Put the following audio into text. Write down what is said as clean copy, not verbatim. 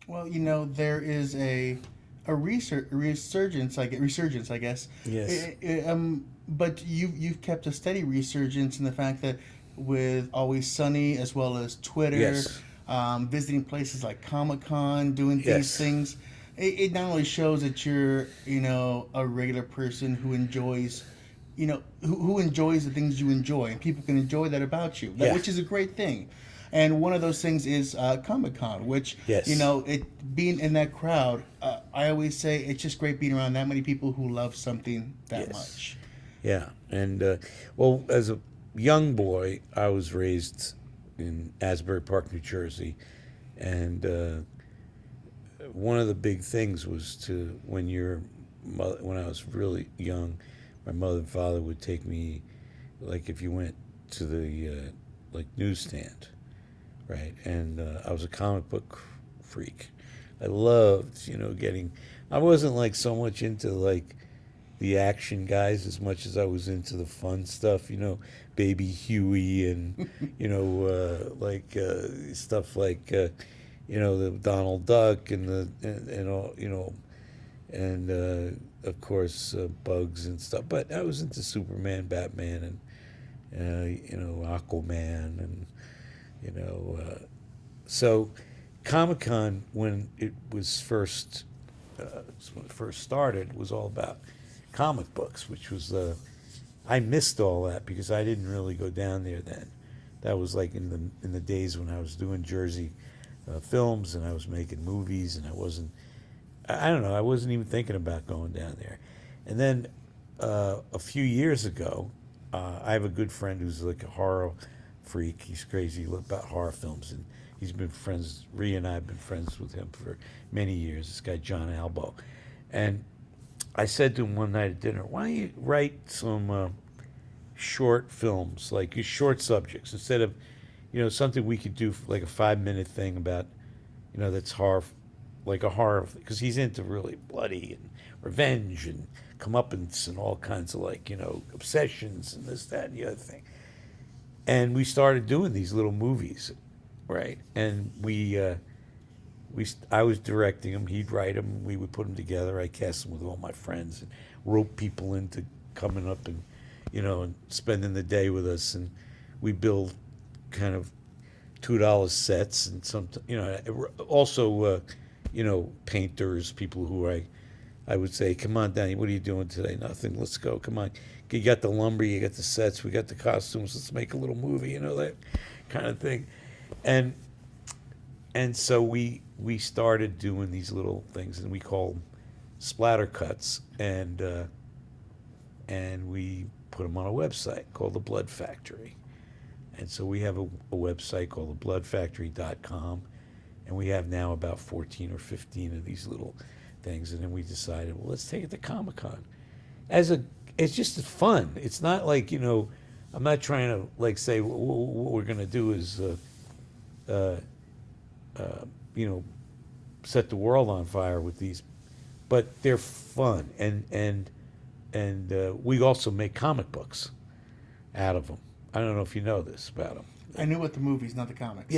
Well, there is a resurgence, I guess. Yes. But you've kept a steady resurgence in the fact that with Always Sunny as well as Twitter, Yes. visiting places like Comic Con, doing these Yes. things, it not only shows that you're a regular person who enjoys who enjoys the things you enjoy, and people can enjoy that about you, Yeah. which is a great thing. And one of those things is Comic Con, which Yes. it being in that crowd. I always say it's just great being around that many people who love something that Yes. much. Yeah. And well, as a young boy, I was raised in Asbury Park, New Jersey, and one of the big things was to when I was really young, my mother and father would take me, like if you went to the like newsstand, right? And I was a comic book freak. I loved, getting. I wasn't like so much into like the action guys as much as I was into the fun stuff, Baby Huey and stuff like the Donald Duck and the and all and of course Bugs and stuff. But I was into Superman, Batman, and Aquaman, and you know so Comic Con when it first started was all about comic books, which was I missed all that because I didn't really go down there then. That was like in the days when I was doing Jersey films and I was making movies and I don't know, I wasn't even thinking about going down there. And then a few years ago, I have a good friend who's like a horror freak. He's crazy about horror films, and he's been friends. Rhea and I have been friends with him for many years. This guy John Albo, and I said to him one night at dinner, "Why don't you write some short films, like your short subjects, instead of, something we could do like a 5 minute thing about, that's horror, like a horror, because he's into really bloody and revenge and comeuppance and all kinds of like, obsessions and this, that, and the other thing." And we started doing these little movies, right? And I was directing them. He'd write them. We would put them together. I cast them with all my friends and rope people into coming up and and spending the day with us. And we build kind of $2 sets and some also painters, people who I would say, "Come on, Danny, what are you doing today?" "Nothing. Let's go. Come on. You got the lumber. You got the sets. We got the costumes. Let's make a little movie." That kind of thing. And so we started doing these little things, and we call them splatter cuts, and we put them on a website called the Blood Factory. And so we have a website called thebloodfactory.com, and we have now about 14 or 15 of these little things. And then we decided, well, let's take it to Comic Con. It's just fun. It's not like I'm not trying to like say what we're gonna do is uh, uh, you know set the world on fire with these, but they're fun, and we also make comic books out of them. I don't know if you know this about them. I knew what the movies, not the Yeah, comics.